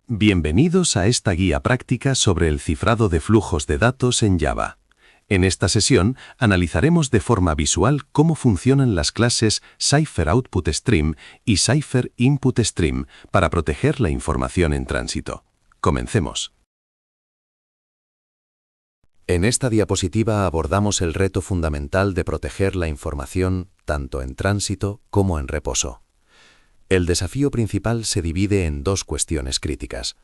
Bienvenidos a esta guía práctica sobre el cifrado de flujos de datos en Java. En esta sesión analizaremos de forma visual cómo funcionan las clases CipherOutputStream y CipherInputStream para proteger la información en tránsito. Comencemos. En esta diapositiva abordamos el reto fundamental de proteger la información tanto en tránsito como en reposo. El desafío principal se divide en dos cuestiones críticas.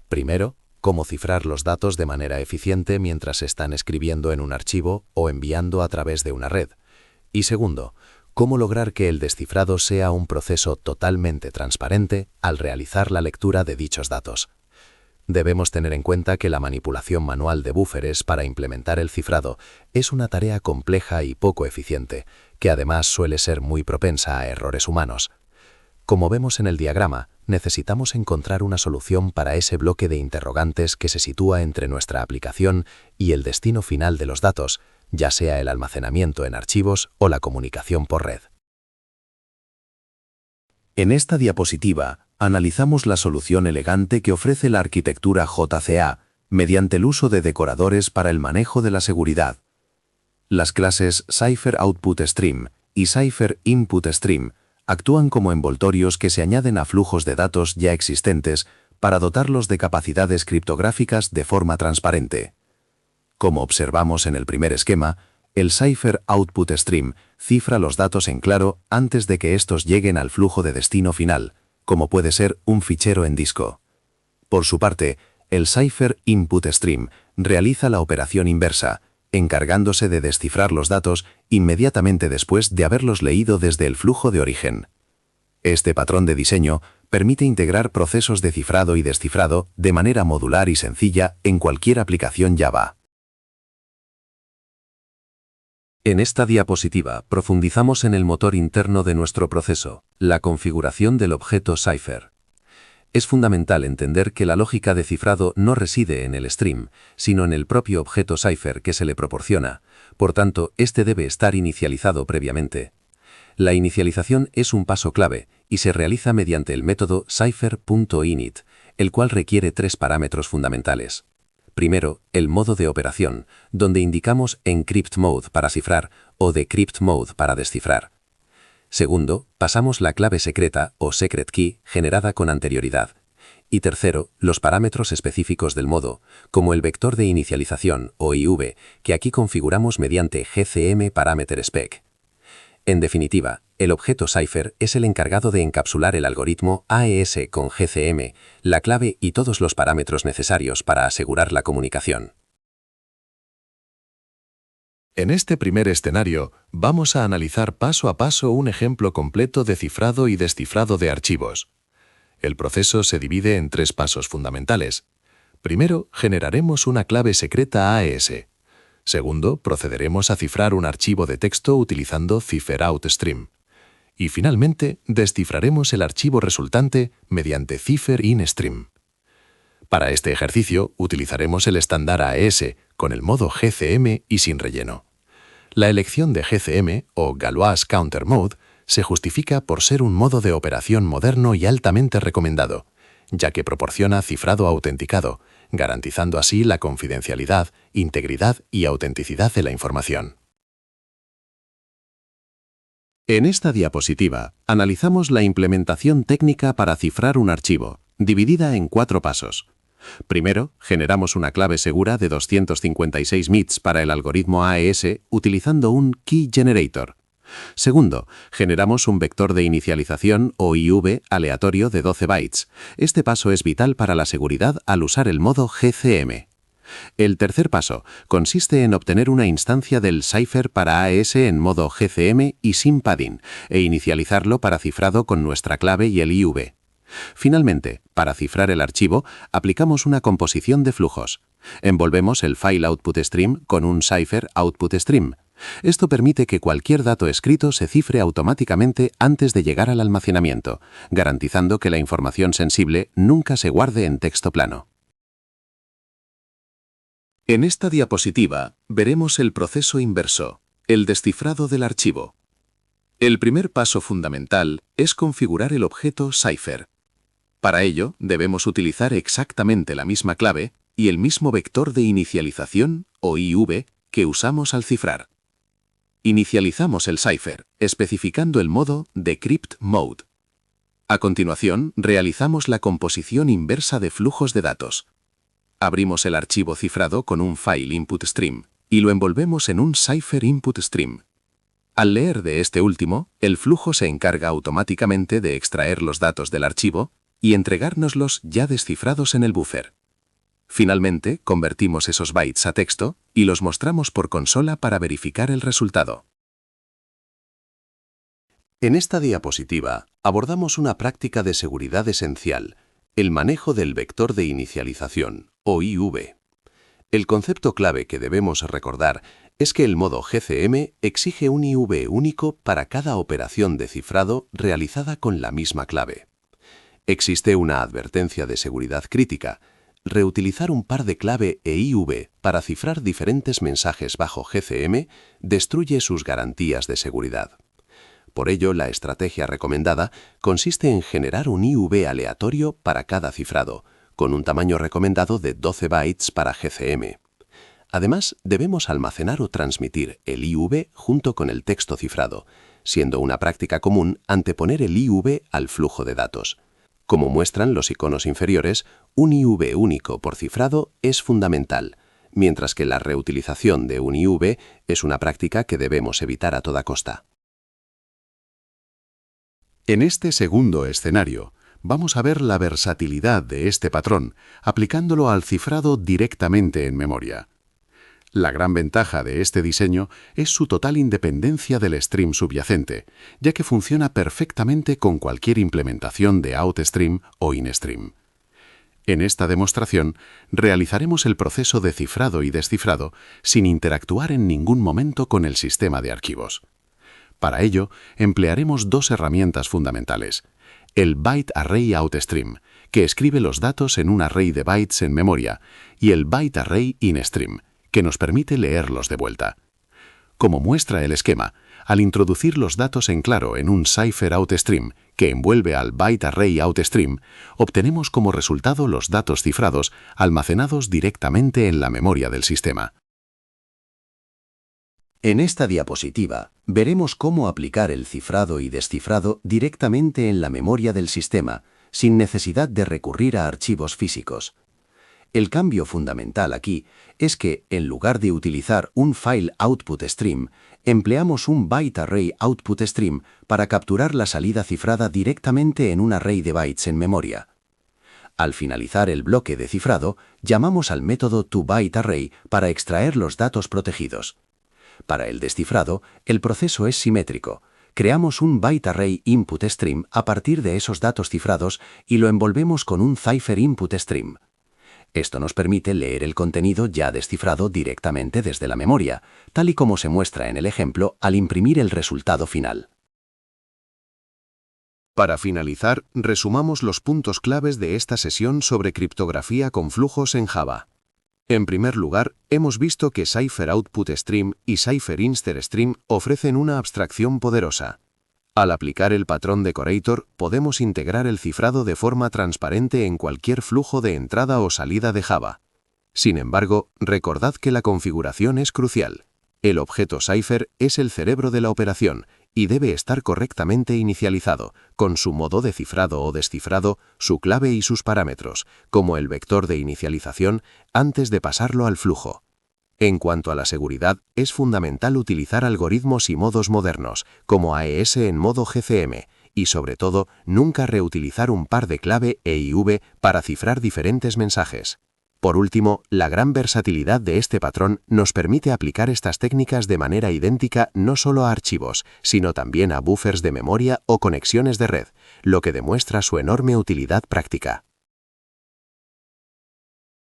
Primero, cómo cifrar los datos de manera eficiente mientras se están escribiendo en un archivo o enviando a través de una red. Y segundo, cómo lograr que el descifrado sea un proceso totalmente transparente al realizar la lectura de dichos datos. Debemos tener en cuenta que la manipulación manual de búferes para implementar el cifrado es una tarea compleja y poco eficiente, que además suele ser muy propensa a errores humanos. Como vemos en el diagrama, necesitamos encontrar una solución para ese bloque de interrogantes que se sitúa entre nuestra aplicación y el destino final de los datos, ya sea el almacenamiento en archivos o la comunicación por red. En esta diapositiva, analizamos la solución elegante que ofrece la arquitectura JCA mediante el uso de decoradores para el manejo de la seguridad. Las clases CipherOutputStream y CipherInputStream actúan como envoltorios que se añaden a flujos de datos ya existentes para dotarlos de capacidades criptográficas de forma transparente. Como observamos en el primer esquema, el CipherOutputStream cifra los datos en claro antes de que estos lleguen al flujo de destino final, como puede ser un fichero en disco. Por su parte, el CipherInputStream realiza la operación inversa, encargándose de descifrar los datos inmediatamente después de haberlos leído desde el flujo de origen. Este patrón de diseño permite integrar procesos de cifrado y descifrado de manera modular y sencilla en cualquier aplicación Java. En esta diapositiva profundizamos en el motor interno de nuestro proceso, la configuración del objeto Cipher. Es fundamental entender que la lógica de cifrado no reside en el stream, sino en el propio objeto Cipher que se le proporciona, por tanto, este debe estar inicializado previamente. La inicialización es un paso clave y se realiza mediante el método cipher.init, el cual requiere tres parámetros fundamentales. Primero, el modo de operación, donde indicamos Encrypt Mode para cifrar o Decrypt Mode para descifrar. Segundo, pasamos la clave secreta o secret key generada con anterioridad. Y tercero, los parámetros específicos del modo, como el vector de inicialización o IV, que aquí configuramos mediante GCM Parameter Spec. En definitiva, el objeto Cipher es el encargado de encapsular el algoritmo AES con GCM, la clave y todos los parámetros necesarios para asegurar la comunicación. En este primer escenario, vamos a analizar paso a paso un ejemplo completo de cifrado y descifrado de archivos. El proceso se divide en tres pasos fundamentales. Primero, generaremos una clave secreta AES. Segundo, procederemos a cifrar un archivo de texto utilizando CipherOutStream. Y finalmente, descifraremos el archivo resultante mediante CipherInStream. Para este ejercicio, utilizaremos el estándar AES con el modo GCM y sin relleno. La elección de GCM, o Galois Counter Mode, se justifica por ser un modo de operación moderno y altamente recomendado, ya que proporciona cifrado autenticado, garantizando así la confidencialidad, integridad y autenticidad de la información. En esta diapositiva, analizamos la implementación técnica para cifrar un archivo, dividida en 4 pasos. Primero, generamos una clave segura de 256 MITs para el algoritmo AES utilizando un Key Generator. Segundo, generamos un vector de inicialización o IV aleatorio de 12 bytes. Este paso es vital para la seguridad al usar el modo GCM. El tercer paso consiste en obtener una instancia del Cipher para AES en modo GCM y sin padding, e inicializarlo para cifrado con nuestra clave y el IV. Finalmente, para cifrar el archivo, aplicamos una composición de flujos. Envolvemos el file OutputStream con un CipherOutputStream. Esto permite que cualquier dato escrito se cifre automáticamente antes de llegar al almacenamiento, garantizando que la información sensible nunca se guarde en texto plano. En esta diapositiva veremos el proceso inverso, el descifrado del archivo. El primer paso fundamental es configurar el objeto Cipher. Para ello, debemos utilizar exactamente la misma clave y el mismo vector de inicialización, o IV, que usamos al cifrar. Inicializamos el cipher, especificando el modo Decrypt Mode. A continuación, realizamos la composición inversa de flujos de datos. Abrimos el archivo cifrado con un file input stream y lo envolvemos en un cipher input stream. Al leer de este último, el flujo se encarga automáticamente de extraer los datos del archivo y entregárnoslos ya descifrados en el buffer. Finalmente, convertimos esos bytes a texto y los mostramos por consola para verificar el resultado. En esta diapositiva abordamos una práctica de seguridad esencial, el manejo del vector de inicialización, o IV. El concepto clave que debemos recordar es que el modo GCM exige un IV único para cada operación de cifrado realizada con la misma clave. Existe una advertencia de seguridad crítica. Reutilizar un par de clave e IV para cifrar diferentes mensajes bajo GCM destruye sus garantías de seguridad. Por ello, la estrategia recomendada consiste en generar un IV aleatorio para cada cifrado, con un tamaño recomendado de 12 bytes para GCM. Además, debemos almacenar o transmitir el IV junto con el texto cifrado, siendo una práctica común anteponer el IV al flujo de datos. Como muestran los iconos inferiores, un IV único por cifrado es fundamental, mientras que la reutilización de un IV es una práctica que debemos evitar a toda costa. En este segundo escenario, vamos a ver la versatilidad de este patrón, aplicándolo al cifrado directamente en memoria. La gran ventaja de este diseño es su total independencia del stream subyacente, ya que funciona perfectamente con cualquier implementación de OutStream o InStream. En esta demostración, realizaremos el proceso de cifrado y descifrado sin interactuar en ningún momento con el sistema de archivos. Para ello, emplearemos dos herramientas fundamentales: el Byte Array OutStream, que escribe los datos en un array de bytes en memoria, y el Byte Array InStream, que nos permite leerlos de vuelta. Como muestra el esquema, al introducir los datos en claro en un cipher OutStream que envuelve al Byte Array OutStream, obtenemos como resultado los datos cifrados almacenados directamente en la memoria del sistema. En esta diapositiva veremos cómo aplicar el cifrado y descifrado directamente en la memoria del sistema, sin necesidad de recurrir a archivos físicos. El cambio fundamental aquí es que, en lugar de utilizar un file output stream, empleamos un byte array output stream para capturar la salida cifrada directamente en un array de bytes en memoria. Al finalizar el bloque de cifrado, llamamos al método toByteArray para extraer los datos protegidos. Para el descifrado, el proceso es simétrico. Creamos un byte array input stream a partir de esos datos cifrados y lo envolvemos con un cipher input stream. Esto nos permite leer el contenido ya descifrado directamente desde la memoria, tal y como se muestra en el ejemplo al imprimir el resultado final. Para finalizar, resumamos los puntos claves de esta sesión sobre criptografía con flujos en Java. En primer lugar, hemos visto que Cipher Output Stream y Cipher Insert Stream ofrecen una abstracción poderosa. Al aplicar el patrón Decorator, podemos integrar el cifrado de forma transparente en cualquier flujo de entrada o salida de Java. Sin embargo, recordad que la configuración es crucial. El objeto Cipher es el cerebro de la operación y debe estar correctamente inicializado, con su modo de cifrado o descifrado, su clave y sus parámetros, como el vector de inicialización, antes de pasarlo al flujo. En cuanto a la seguridad, es fundamental utilizar algoritmos y modos modernos, como AES en modo GCM, y sobre todo, nunca reutilizar un par de clave e IV para cifrar diferentes mensajes. Por último, la gran versatilidad de este patrón nos permite aplicar estas técnicas de manera idéntica no solo a archivos, sino también a buffers de memoria o conexiones de red, lo que demuestra su enorme utilidad práctica.